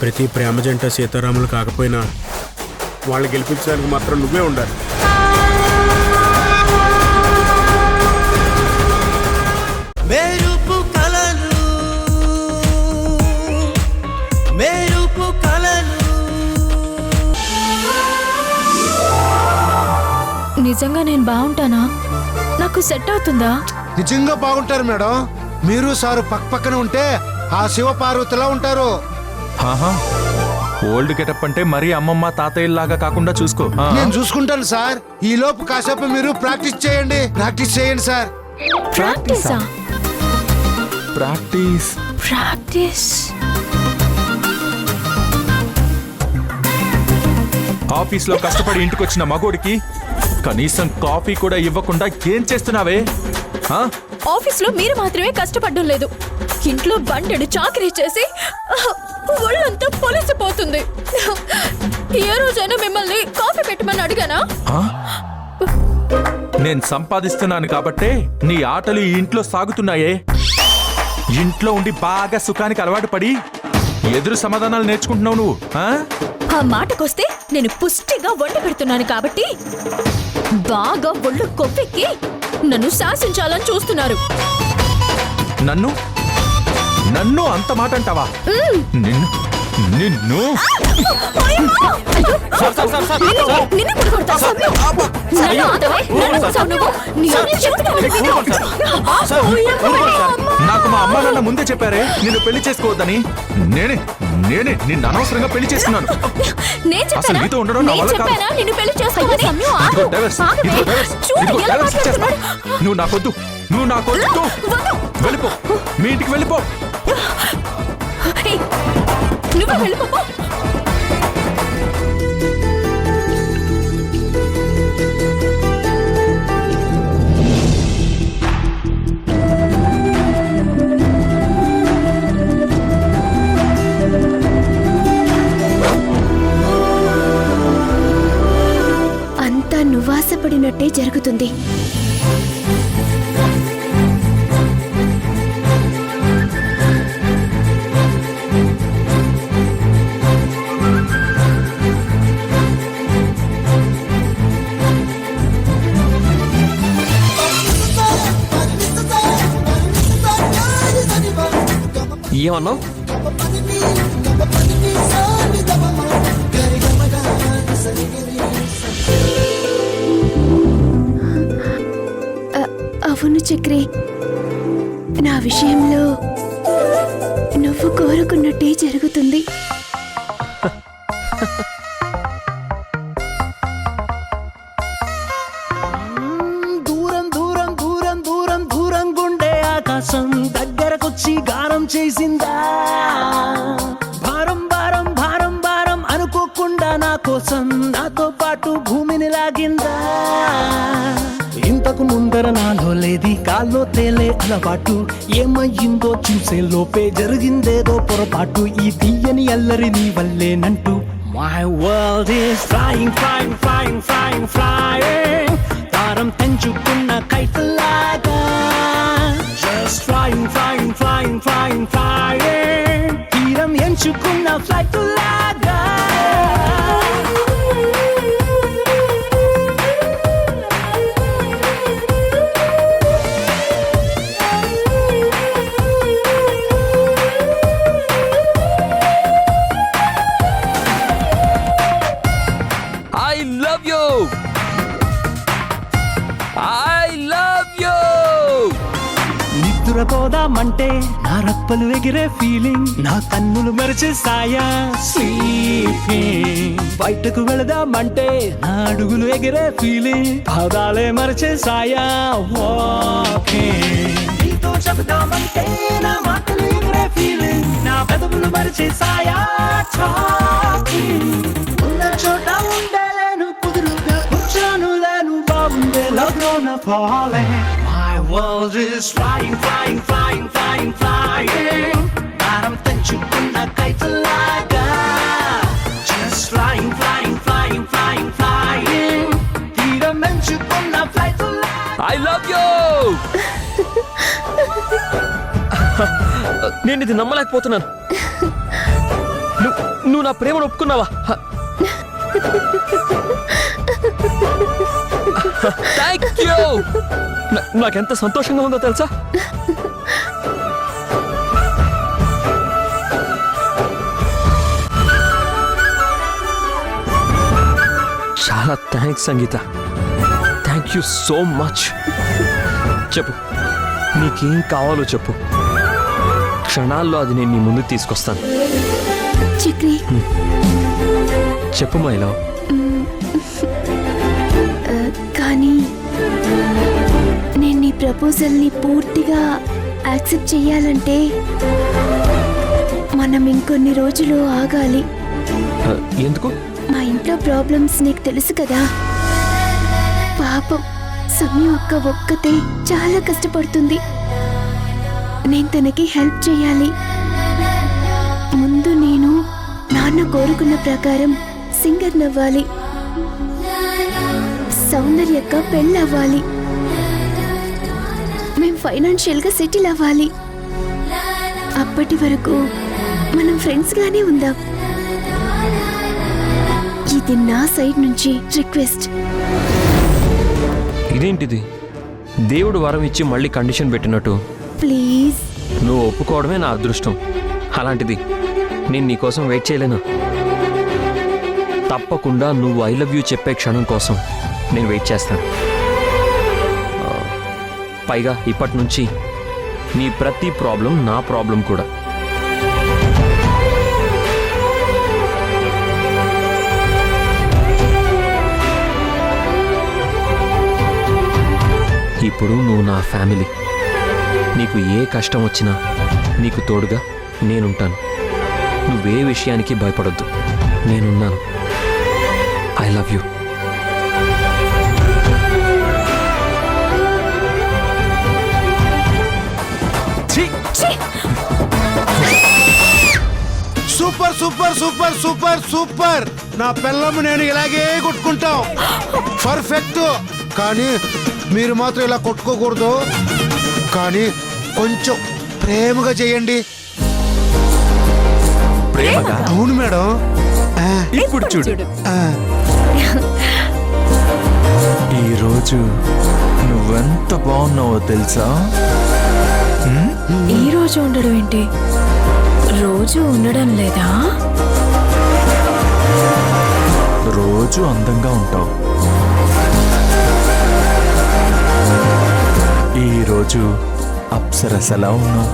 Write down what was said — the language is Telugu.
ప్రతి ప్రేమ జంట సీతారాములు కాకపోయినా వాళ్ళు గెలిపించడానికి మాత్రం నువ్వే ఉండాలి. నిజంగా నేను బాగుంటానా? నాకు సెట్ అవుతుందా? నిజంగా బాగుంటారు మేడం. మీరు సారు పక్క పక్కన ఉంటే ఆ శివ పార్వతిలా ఉంటారు. ఓల్డ్ గెటప్ అంటే మరీ అమ్మమ్మ తాతయ్యలాగా కాకుండా చూసుకో. నేను చూసుకుంటాను సార్. ఈ లోపు కాసేపు మీరు ప్రాక్టీస్ చేయండి సార్. ప్రాక్టీసా? ప్రాక్టీస్ ప్రాక్టీస్ ఆఫీస్ లో కష్టపడి ఇంటికి వచ్చిన మగోడికి కనీసం కాఫీ కూడా ఇవ్వకుండా ఏం చేస్తున్నావే? ఆఫీస్ లో మీరు మాత్రమే కష్టపడడం లేదు, ఇంట్లో బండెడు చాకరీ చేసి ఒళ్ళంతా పొలిసిపోతుంది. ఏ రోజైనా మిమ్మల్ని కాఫీ పెట్టమని అడిగానా? నేను సంపాదిస్తున్నాను కాబట్టే నీ ఆటలు ఈ ఇంట్లో సాగుతున్నాయే. ఇంట్లో ఉండి బాగా సుఖానికి అలవాటు పడి ఎదురు సమాధానాలు నేర్చుకుంటున్నావు నువ్వు. ఆ మాటకొస్తే నేను పుష్టిగా వండి పెడుతున్నాను కాబట్టి బాగా ఒళ్ళు కొవ్వెక్కి నన్ను శాసించాలని చూస్తున్నారు. నన్ను నన్ను అంత మాట అంటావా? నిన్ను నిన్ను నాకు మా అమ్మ నాన్న ముందే చెప్పారే నిన్ను పెళ్లి చేసుకోవద్దని. నేనే నేనే నిన్ను అనవసరంగా పెళ్లి చేసుకున్నాను. అసలు నీతో ఉండడం నా వల్ల కాదు. నువ్వు నాకొద్దు, నువ్వు నాకొద్దు. వెళ్ళిపో, మీ ఇంటికి వెళ్ళిపో. నువ్వు వెళ్ళిపో. అంతా నువ్వాసపడినట్టే జరుగుతుంది. ఏమన్నావు? అవును చక్రి, నా విషయంలో నువ్వు కోరుకున్నట్టే జరుగుతుంది. దూరం దూరం దూరం దూరం దూరం గుండె ఆకాశం దగ్గరకొచ్చి గారం చేసిందా? భారం భారం భారం భారం అనుకోకుండా నా కోసం నాతో పాటు భూమిని లాగిందా? ఇంతకు ముందర నాలో లేది కాల్లో తేలే అలవాటు, ఏమయ్యిందో చూసే లోపే జరిగిందేదో పొరపాటు. ఈ తీయని అల్లరి నీ వల్లేనంటూ My world is flying, flying, flying, flying, flying. తారం తెంచుకున్న కైతలాగా Just flying, flying, flying, flying, flying. తీరం ఎంచుకున్న ఫ్లైట్ లాగా నిద్రపోదామంటే నా రప్పలు ఎగిరే ఫీలింగ్, నా కన్నులు మరిచే సాయా స్లీపింగ్. బయటకు వెళదామంటే నా అడుగులు ఎగిరే ఫీలింగ్, పాదాలే మరిచే సాయా వాకింగ్. నీతో చెబుదామంటే నా మాటలు ఎగిరే ఫీలింగ్, నా పెదవులు మరిచే సాయా టాకింగ్. ఉన్న చోట ఉండలేను, కుదురుగా కూర్చోను లేను, బాగుండే లవ్లోన falling. My world is flying, flying, flying, flying, flying. భారం తెంచుకున్న కైతలాగా Just flying, flying, flying, flying, flying. తీరం ఎంచుకున్న ఫ్లైట్ లాగా I love you. నేను ఇది నమ్మలేకపోతున్నాను. నువ్వు నా ప్రేమను ఒప్పుకున్నావా? Thank you. నాకెంత సంతోషంగా ఉందో తెలుసా? చాలా thanks Sangeetha. Thank you so much. చెప్పు, నీకేం కావాలో చెప్పు. క్షణాల్లో అది నేను నీ ముందుకు తీసుకొస్తాను. చక్రి, చెప్పు మై లవ్. కానీ నేను నీ ప్రపోజల్ని పూర్తిగా యాక్సెప్ట్ చెయ్యాలంటే మనం ఇంకొన్ని రోజులు ఆగాలి. ఎందుకు? మా ఇంట్లో ప్రాబ్లమ్స్ నీకు తెలుసు కదా. పాపం సమయం ఒక్కతే చాలా కష్టపడుతుంది. నేను తనకి హెల్ప్ చేయాలి. ముందు నేను నాన్న కోరుకున్న ప్రకారం సింగర్ నవ్వాలి, సౌందర్యక్క పెళ్ళవ్వాలి, మేం ఫైనాన్షియల్గా సెటిల్ అవ్వాలి. అప్పటి వరకు మనం ఫ్రెండ్స్ గానే ఉందాం. ఇది నా సైడ్ నుంచి రిక్వెస్ట్. ఇదేంటిది? దేవుడు వరం ఇచ్చి మళ్ళీ కండిషన్ పెట్టినట్టు. ప్లీజ్. నువ్వు ఒప్పుకోవడమే నా అదృష్టం. అలాంటిది నేను నీకోసం వెయిట్ చేయలేను. తప్పకుండా నువ్వు ఐ లవ్ యూ చెప్పే క్షణం కోసం నేను వెయిట్ చేస్తాను. పైగా ఇప్పటి నుంచి నీ ప్రతి ప్రాబ్లం నా ప్రాబ్లం కూడా. ఇప్పుడు నువ్వు నా ఫ్యామిలీ. నీకు ఏ కష్టం వచ్చినా నీకు తోడుగా నేనుంటాను. నువ్వే విషయానికి భయపడొద్దు, నేనున్నాను. I love you. Super super super super super. నా పిల్లము నేను ఇలాగే కొట్టుకుంటాం. పర్ఫెక్ట్. కానీ మీరు మాత్రం ఇలా కొట్టుకోకూడదు. కానీ కొంచెం ప్రేమగా చేయండి. ప్రేమగా? అవును మేడం. ఇప్పుడు చూడు. ఆ, ఈరోజు నువ్వెంత బాగున్నావో తెలుసా? ఈ రోజు ఉండడం ఏంటి? రోజు ఉండడం లేదా? రోజు అందంగా ఉంటావు. ఈరోజు అప్సరసలా ఉన్నావు.